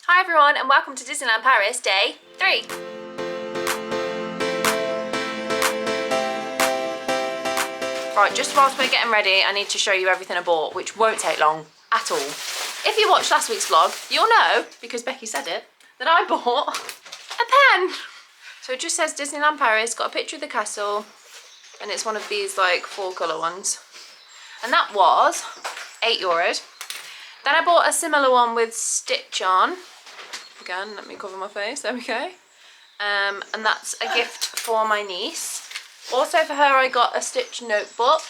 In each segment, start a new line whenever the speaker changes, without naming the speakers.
Hi everyone and welcome to Disneyland Paris day 3. Right, just whilst we're getting ready, I need to show you everything I bought, which won't take long at all. If you watched last week's vlog, you'll know, because Becky said it, that I bought a pen. So it just says Disneyland Paris, got a picture of the castle, and it's one of these like 4-colour ones. And that was €8. Then I bought a similar one with Stitch on. Again, let me cover my face, there we go. And that's a gift for my niece. Also for her I got a Stitch notebook,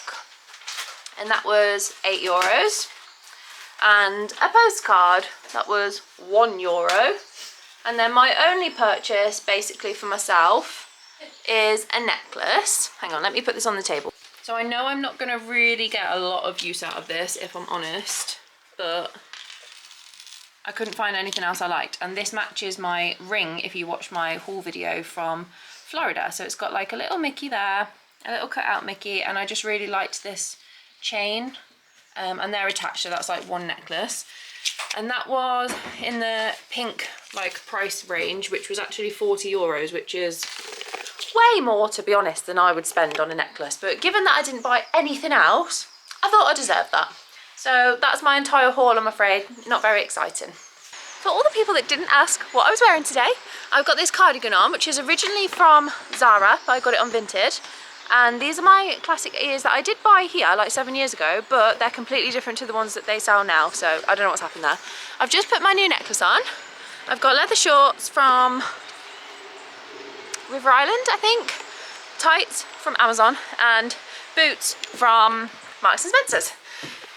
and that was €8. And a postcard, that was €1. And then my only purchase, basically for myself, is a necklace. Hang on, let me put this on the table. So I know I'm not gonna really get a lot of use out of this, if I'm honest, but I couldn't find anything else I liked. And this matches my ring if you watch my haul video from Florida. So it's got like a little Mickey there, a little cut out Mickey, and I just really liked this chain. And they're attached, so that's like one necklace. And that was in the pink like price range, which was actually €40, which is way more, to be honest, than I would spend on a necklace. But given that I didn't buy anything else, I thought I deserved that. So that's my entire haul, I'm afraid. Not very exciting. For all the people that didn't ask what I was wearing today, I've got this cardigan on, which is originally from Zara, but I got it on Vinted. And these are my classic ears that I did buy here like 7 years ago, but they're completely different to the ones that they sell now, so I don't know what's happened there. I've just put my new necklace on. I've got leather shorts from River Island, I think, tights from Amazon, and boots from Marks and Spencer's.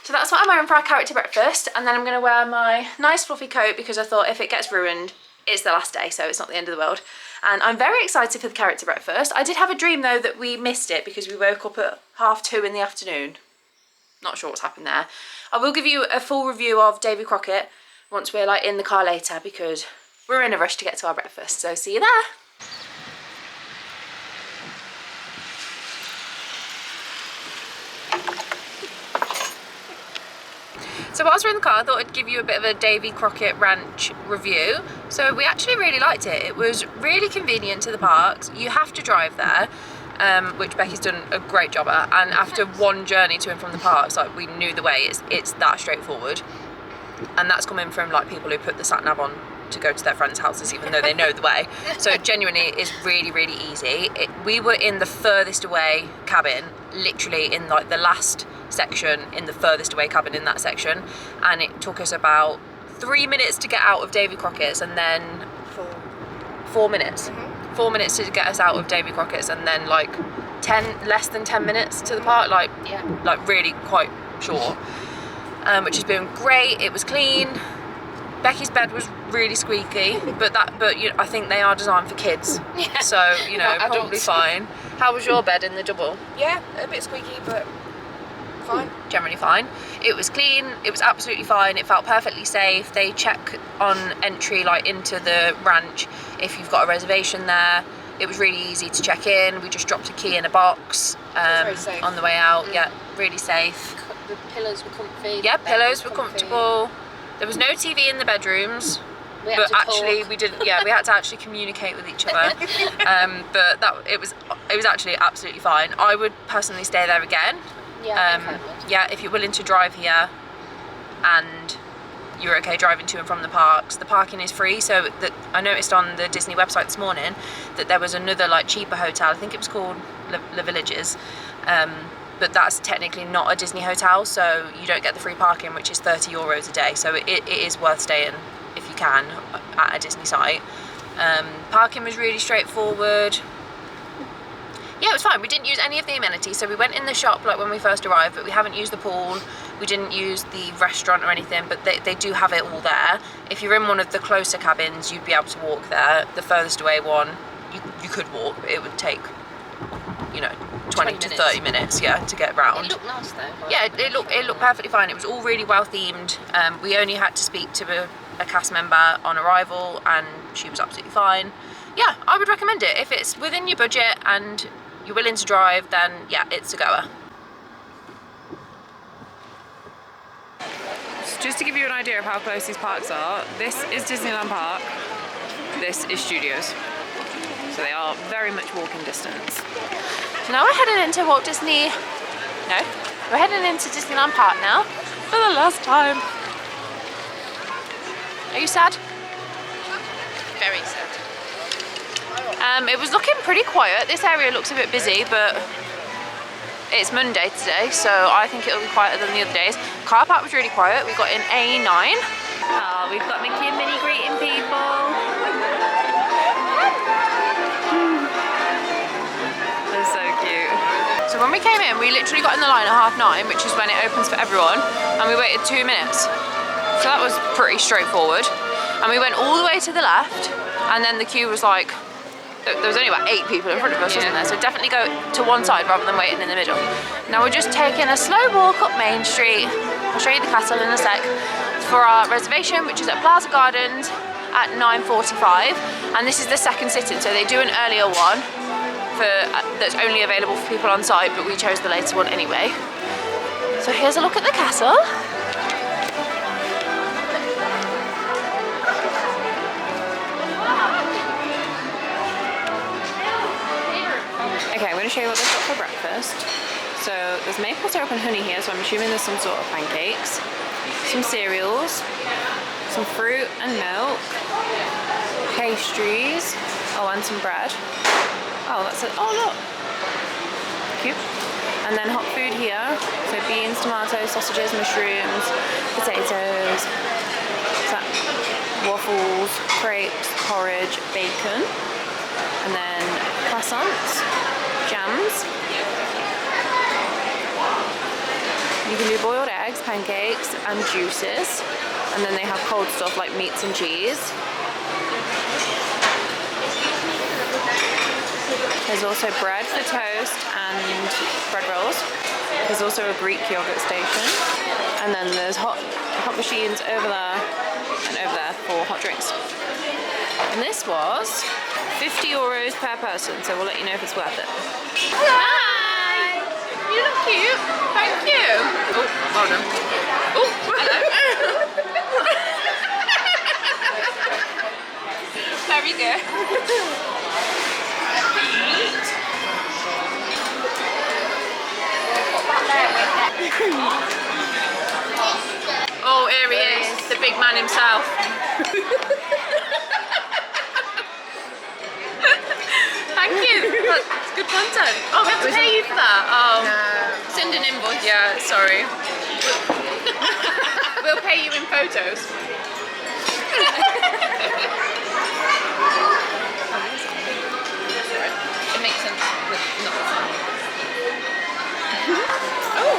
So that's what I'm wearing for our character breakfast, and then I'm going to wear my nice fluffy coat because I thought if it gets ruined, it's the last day, so it's not the end of the world. And I'm very excited for the character breakfast. I did have a dream though that we missed it because we woke up at 2:30 in the afternoon. Not sure what's happened there. I will give you a full review of Davy Crockett once we're like in the car later because we're in a rush to get to our breakfast, so see you there. So whilst we're in the car, I thought I'd give you a bit of a Davy Crockett Ranch review. So we actually really liked it. It was really convenient to the parks. You have to drive there, which Becky's done a great job at. And after one journey to and from the parks, like we knew the way. It's that straightforward. And that's coming from like people who put the sat nav on to go to their friends' houses, even though they know the way. So genuinely, it's really, really easy. We were in the furthest away cabin, literally in like the last section, in the furthest away cabin in that section, and it took us about 3 minutes to get out of Davy Crockett's, and then 4 minutes. 4 minutes to get us out of Davy Crockett's, and then like less than 10 minutes to the park, like really quite short, which has been great. It was clean. Becky's bed was really squeaky, but you know, I think they are designed for kids, so you know, probably fine. How was your bed in the double?
Yeah, a bit squeaky, but fine.
Generally fine. It was clean, it was absolutely fine, it felt perfectly safe. They check on entry like into the ranch if you've got a reservation there. It was really easy to check in. We just dropped a key in a box on the way out. Yeah, really safe.
The pillows were comfy.
Yeah, pillows were comfortable. There was no TV in the bedrooms. But actually we didn't, yeah, we had to actually communicate with each other. But it was actually absolutely fine. I would personally stay there again. Yeah, if you're willing to drive here and you're okay driving to and from the parks. The parking is free, so I noticed on the Disney website this morning that there was another like cheaper hotel. I think it was called Le Villages, but that's technically not a Disney hotel, so you don't get the free parking, which is €30 a day. So it is worth staying if you can at a Disney site. Parking was really straightforward. Yeah, it was fine. We didn't use any of the amenities. So we went in the shop like when we first arrived, but we haven't used the pool. We didn't use the restaurant or anything, but they do have it all there. If you're in one of the closer cabins, you'd be able to walk there. The furthest away one, you could walk, but it would take, you know, 20 to 30 minutes, yeah, to get round.
It looked nice though.
Yeah, it looked perfectly fine. It was all really well themed. We only had to speak to a cast member on arrival, and she was absolutely fine. Yeah, I would recommend it. If it's within your budget and you're willing to drive, then yeah, it's a goer. just to give you an idea of how close these parks are, this is Disneyland Park, this is Studios. So they are very much walking distance. So now we're heading into Walt Disney, no, we're heading into Disneyland Park now for the last time. Are you sad?
Very sad.
It was looking pretty quiet. This area looks a bit busy, but it's Monday today, so I think it'll be quieter than the other days. Car park was really quiet. We got in A9. Oh, we've got Mickey and Minnie greeting people. They're so cute. So when we came in, we literally got in the line at 9:30, which is when it opens for everyone, and we waited 2 minutes. So that was pretty straightforward. And we went all the way to the left, and then the queue was like, there was only about 8 people in front of us, wasn't there? So definitely go to one side rather than waiting in the middle. Now we're just taking a slow walk up Main Street. I'll show you the castle in a sec. For our reservation, which is at Plaza Gardens at 9:45. And this is the second sitting, so they do an earlier one that's only available for people on site, but we chose the later one anyway. So here's a look at the castle. Okay, I'm going to show you what they've got for breakfast. So there's maple syrup and honey here, so I'm assuming there's some sort of pancakes, some cereals, some fruit and milk, pastries, oh, and some bread. Oh, that's it. Oh, look. Cute. And then hot food here. So beans, tomatoes, sausages, mushrooms, potatoes, waffles, crepes, porridge, bacon, and then croissants, jams. You can do boiled eggs, pancakes, and juices. And then they have cold stuff like meats and cheese. There's also bread for toast and bread rolls. There's also a Greek yogurt station. And then there's hot machines over there and over there for hot drinks. And this was €50 per person, so we'll let you know if it's worth it. Hi! You look cute. Thank you. Oh, well done. Oh, hello. Very good. Oh, here he is, the big man himself. Thank you. That's good content. Oh, we have to pay you for that. Oh, no. Send an invoice. Yeah, sorry. We'll pay you in photos. It makes sense with not. Oh.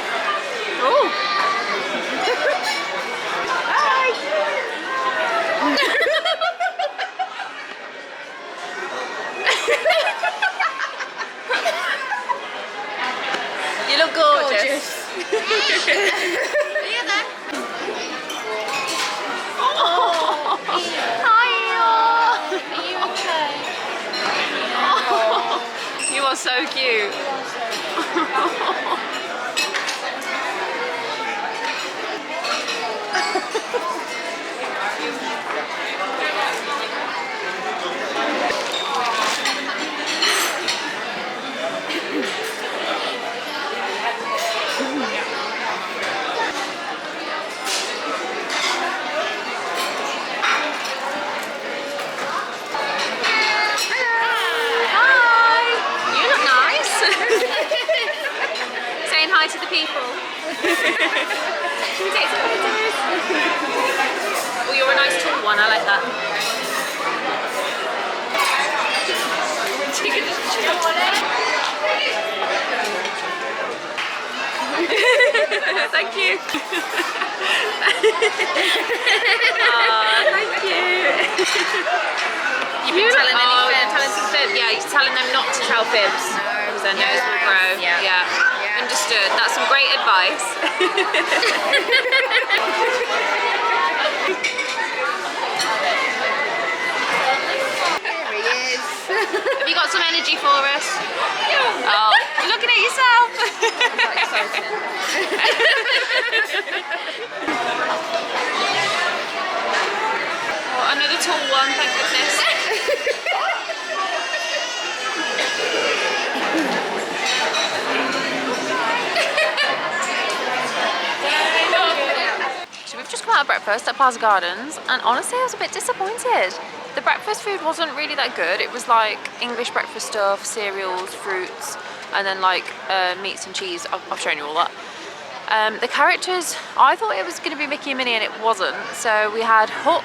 Oh. Hi. You look gorgeous. Are you there? Oh. Hi. Are you okay? Oh. You are so cute. Hi to the people. Can we take some photos? Oh, you're a nice tall one, I like that. You can just chill on it. Thank you. Oh, thank you. You've been telling telling some fibs? Yeah, you're telling them not to tell fibs. Because their nose will grow. Yeah. Understood. That's some great advice.
Here he is.
Have you got some energy for us? Oh, you're looking at yourself.
Like so
Oh, another tall one, thank goodness. So we've just come out of breakfast at Plaza Gardens, and honestly I was a bit disappointed. The breakfast food wasn't really that good. It was like English breakfast stuff, cereals, fruits, and then like meats and cheese. I've shown you all that. The characters, I thought it was going to be Mickey and Minnie and it wasn't. So we had Hook,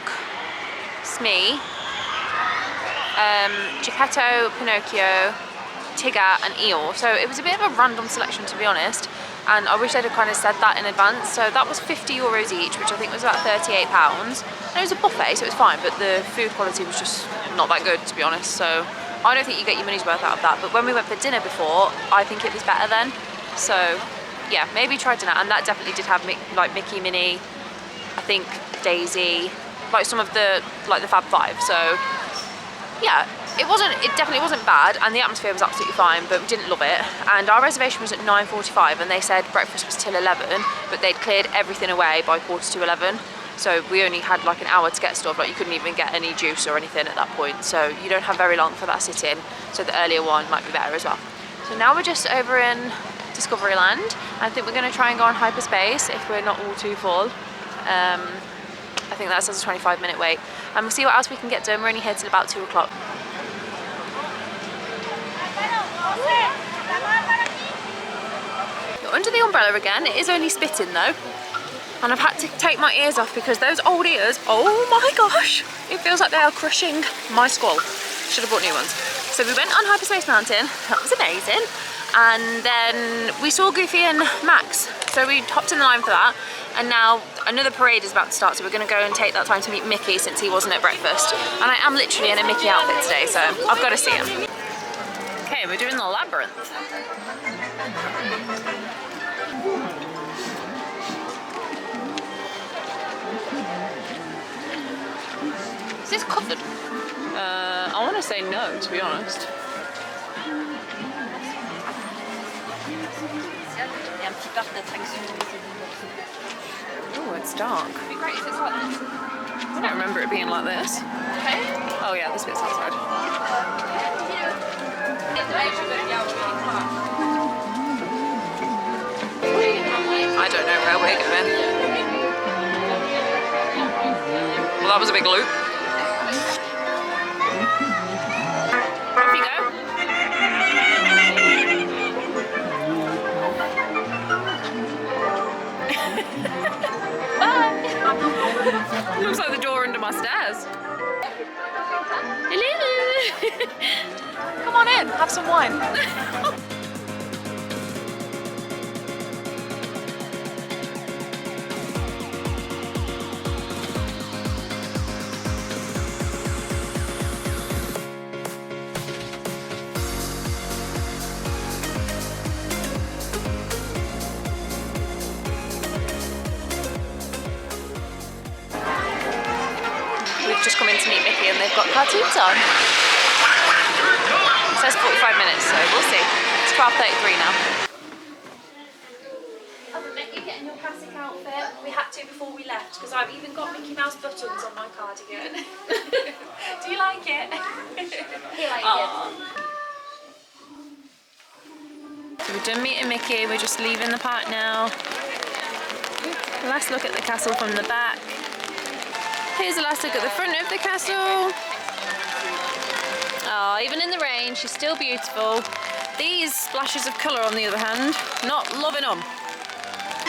Smee, Geppetto, Pinocchio, Tigger and Eeyore. So it was a bit of a random selection, to be honest. And I wish they'd have kind of said that in advance. So that was €50 each, which I think was about £38. And it was a buffet, so it was fine, but the food quality was just not that good, to be honest. So I don't think you get your money's worth out of that. But when we went for dinner before, I think it was better then. So yeah, maybe try dinner. And that definitely did have like Mickey, Minnie, I think Daisy, like some of the Fab Five. So yeah, it definitely wasn't bad, and the atmosphere was absolutely fine, but we didn't love it. And our reservation was at 9:45, and they said breakfast was till 11, but they'd cleared everything away by 11:15. So we only had like an hour to get stuff. Like you couldn't even get any juice or anything at that point. So you don't have very long for that sit-in. So the earlier one might be better as well. So now we're just over in Discoveryland. I think we're going to try and go on hyperspace if we're not all too full. I think that says a 25-minute wait. And we'll see what else we can get done. We're only here till about 2 o'clock. You're under the umbrella again. It is only spitting though. And I've had to take my ears off because those old ears, oh my gosh, it feels like they are crushing my skull. Should have bought new ones. So we went on Hyperspace Mountain. That was amazing. And then we saw Goofy and Max. So we hopped in the line for that. And now another parade is about to start, so we're going to go and take that time to meet Mickey since he wasn't at breakfast. And I am literally in a Mickey outfit today, so I've got to see him. Okay, we're doing the labyrinth. Is this covered? I want to say no, to be honest. Oh, it's dark. It'd be great if it's like this. I don't remember it being like this. Okay. Oh yeah, this bit's outside. I don't know where we're going. Well, that was a big loop. Off you go. Looks like the door under my stairs. Hello. Come on in, have some wine. Just come in to meet Mickey and they've got cartoons on. It says 45 minutes, so we'll see. It's 12:33 now. Other Mickey getting your classic outfit. We had to before we left because I've even got Mickey Mouse buttons on my cardigan. Do you like it? He likes it. So we're done meeting Mickey, we're just leaving the park now. Last look at the castle from the back. Here's the last look at the front of the castle. Oh, even in the rain, she's still beautiful. These splashes of colour, on the other hand, not loving them.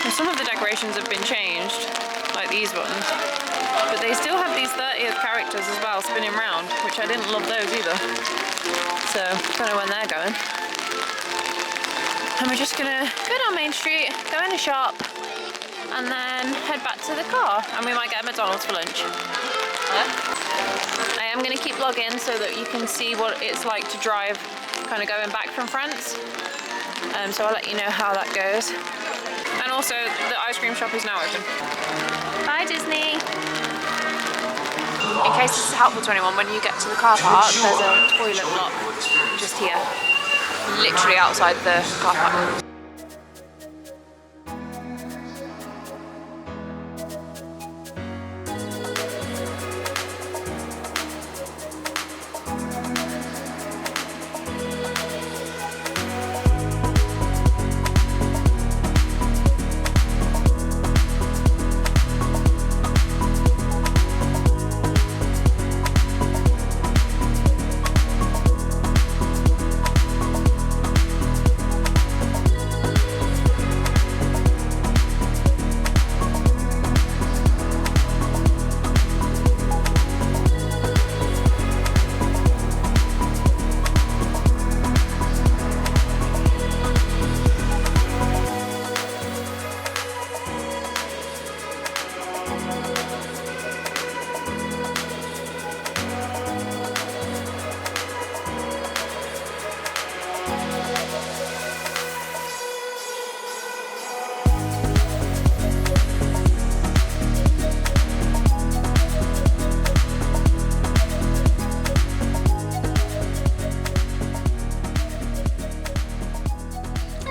And some of the decorations have been changed, like these ones. But they still have these 30th characters as well, spinning round, which I didn't love those either. So, don't know when they're going. And we're just gonna go down Main Street, go in a shop, and then head back to the car, and we might get a McDonald's for lunch. I am going to keep vlogging so that you can see what it's like to drive kind of going back from France. So I'll let you know how that goes. And also, the ice cream shop is now open. Bye, Disney! In case this is helpful to anyone, when you get to the car park, there's a toilet block just here. Literally outside the car park.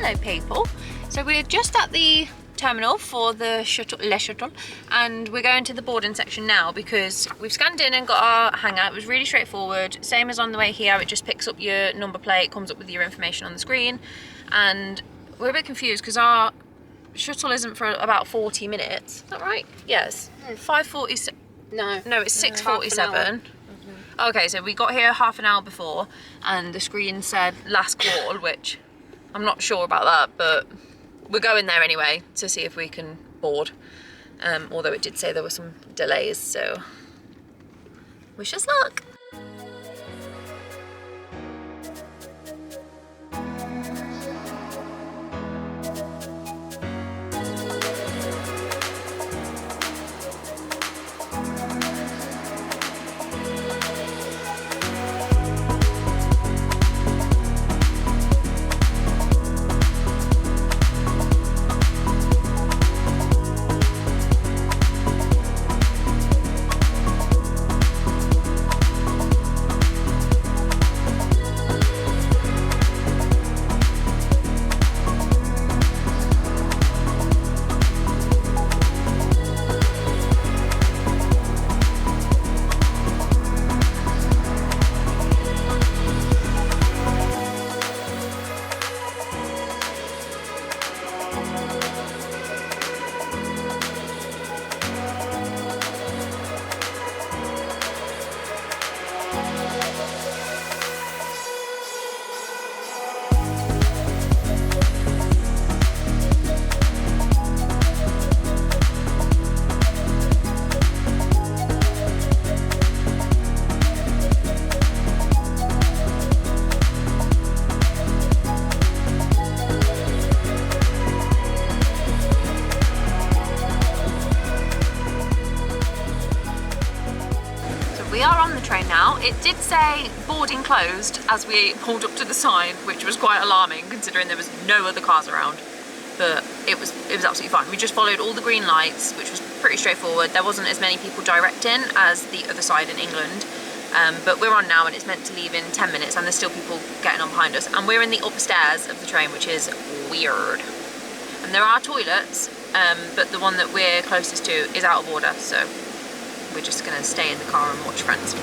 Hello people. So we're just at the terminal for the shuttle, Le Shuttle, and we're going to the boarding section now because we've scanned in and got our hangout. It was really straightforward, same as on the way here. It just picks up your number plate, comes up with your information on the screen, and we're a bit confused because our shuttle isn't for about 40 minutes. Is that right? Yes. 5:47. No, it's 6:47. Okay, so we got here half an hour before and the screen said last call, which I'm not sure about that, but we're going there anyway to see if we can board. Although it did say there were some delays, so wish us luck. We are on the train now. It did say boarding closed as we pulled up to the sign, which was quite alarming considering there was no other cars around. But it was absolutely fine. We just followed all the green lights, which was pretty straightforward. There wasn't as many people directing as the other side in England. But we're on now and it's meant to leave in 10 minutes and there's still people getting on behind us. And we're in the upstairs of the train, which is weird. And there are toilets, but the one that we're closest to is out of order, so we're just gonna stay in the car and watch Friends.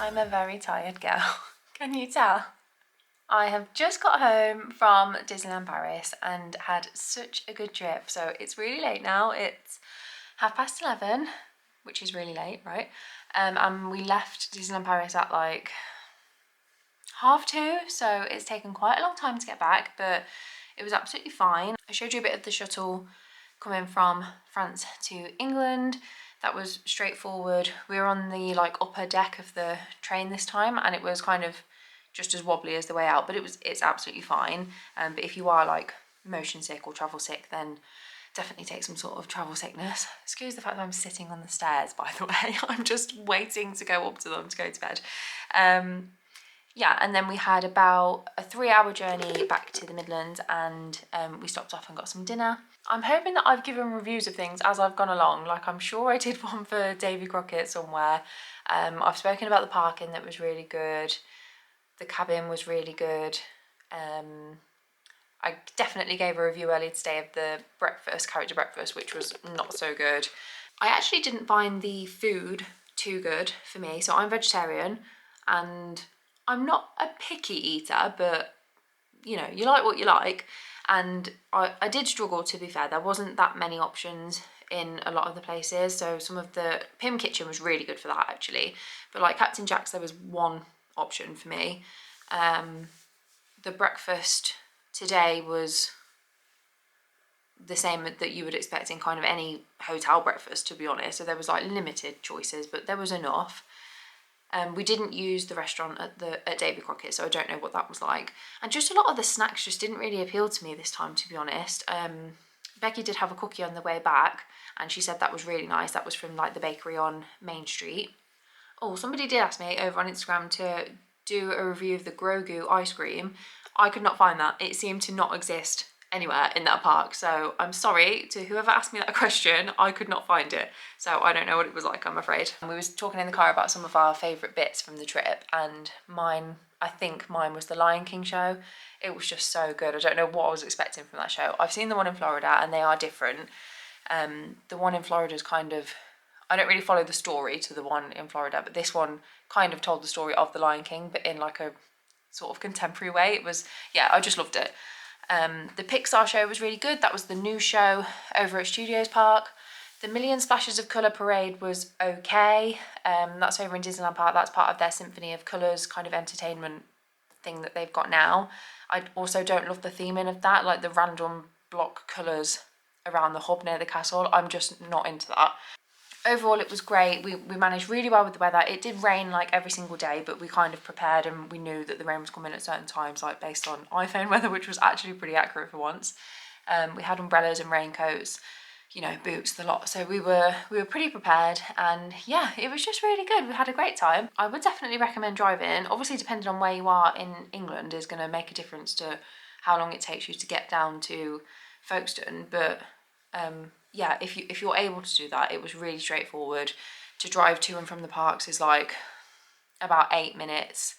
I'm a very tired girl. Can you tell? I have just got home from Disneyland Paris and had such a good trip. So it's really late now. It's 11:30, which is really late, right? And we left Disneyland Paris at like 2:30. So it's taken quite a long time to get back, but it was absolutely fine. I showed you a bit of the shuttle coming from France to England. That was straightforward. We were on the like upper deck of the train this time and it was kind of just as wobbly as the way out, but it's absolutely fine. But if you are like motion sick or travel sick, then definitely take some sort of travel sickness. Excuse the fact that I'm sitting on the stairs, by the way. I'm just waiting to go up to them to go to bed. Yeah, and then we had about a 3-hour journey back to the Midlands and we stopped off and got some dinner. I'm hoping that I've given reviews of things as I've gone along. Like I'm sure I did one for Davy Crockett somewhere. I've spoken about the parking that was really good. The cabin was really good. I definitely gave a review earlier today of the character breakfast, which was not so good. I actually didn't find the food too good for me. So I'm vegetarian and I'm not a picky eater, but you know, you like what you like. And I did struggle, to be fair. There wasn't that many options in a lot of the places. So some of the Pim Kitchen was really good for that actually. But like Captain Jack's, there was one option for me. The breakfast today was the same that you would expect in kind of any hotel breakfast, to be honest. So there was like limited choices, but there was enough. We didn't use the restaurant at Davy Crockett, so I don't know what that was like. And just a lot of the snacks just didn't really appeal to me this time, to be honest. Becky did have a cookie on the way back, and she said that was really nice. That was from like the bakery on Main Street. Oh, somebody did ask me over on Instagram to do a review of the Grogu ice cream. I could not find that. It seemed to not exist anywhere in that park, so I'm sorry to whoever asked me that question. I could not find it, so I don't know what it was like, I'm afraid. We was talking in the car about some of our favourite bits from the trip, and I think mine was the Lion King show. It was just so good. I don't know what I was expecting from that show. I've seen the one in Florida and they are different. The one in Florida is kind of, I don't really follow the story to the one in Florida, but this one kind of told the story of the Lion King, but in like a sort of contemporary way. It was, yeah, I just loved it. The Pixar show was really good. That was the new show over at Studios Park. The Million Splashes of Colour Parade was okay. That's over in Disneyland Park. That's part of their Symphony of Colours kind of entertainment thing that they've got now. I also don't love the theming of that, like the random block colours around the hub near the castle. I'm just not into that. Overall, it was great. We managed really well with the weather. It did rain like every single day, but we kind of prepared and we knew that the rain was coming at certain times, like based on iPhone weather, which was actually pretty accurate for once. We had umbrellas and raincoats, you know, boots, the lot. So we were pretty prepared, and yeah, it was just really good. We had a great time. I would definitely recommend driving. Obviously, depending on where you are in England is going to make a difference to how long it takes you to get down to Folkestone, but yeah, if you're able to do that, it was really straightforward. To drive to and from the parks is like about 8 minutes.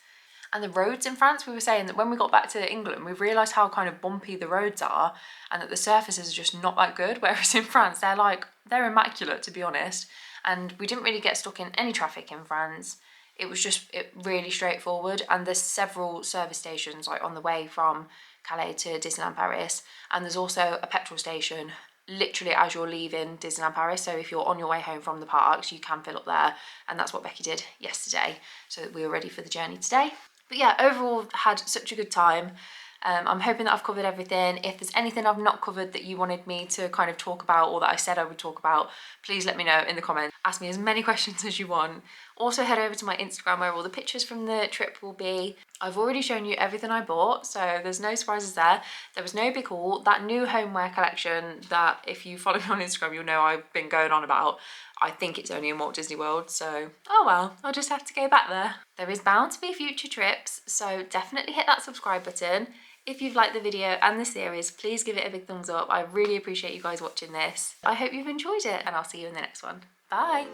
And the roads in France, we were saying that when we got back to England, we've realised how kind of bumpy the roads are and that the surfaces are just not that good, whereas in France, they're immaculate, to be honest. And we didn't really get stuck in any traffic in France. It was just really straightforward, and there's several service stations like on the way from Calais to Disneyland Paris, and there's also a petrol station literally as you're leaving Disneyland Paris. So if you're on your way home from the parks, you can fill up there, and that's what Becky did yesterday, so that we were ready for the journey today. But yeah, overall had such a good time. I'm hoping that I've covered everything. If there's anything I've not covered that you wanted me to kind of talk about, or that I said I would talk about, please let me know in the comments. Ask me as many questions as you want. Also head over to my Instagram where all the pictures from the trip will be. I've already shown you everything I bought, so there's no surprises there. There was no big haul. That new homeware collection that if you follow me on Instagram, you'll know I've been going on about. I think it's only in Walt Disney World, so oh well, I'll just have to go back there. There is bound to be future trips, so definitely hit that subscribe button. If you've liked the video and the series, please give it a big thumbs up. I really appreciate you guys watching this. I hope you've enjoyed it, and I'll see you in the next one. Bye!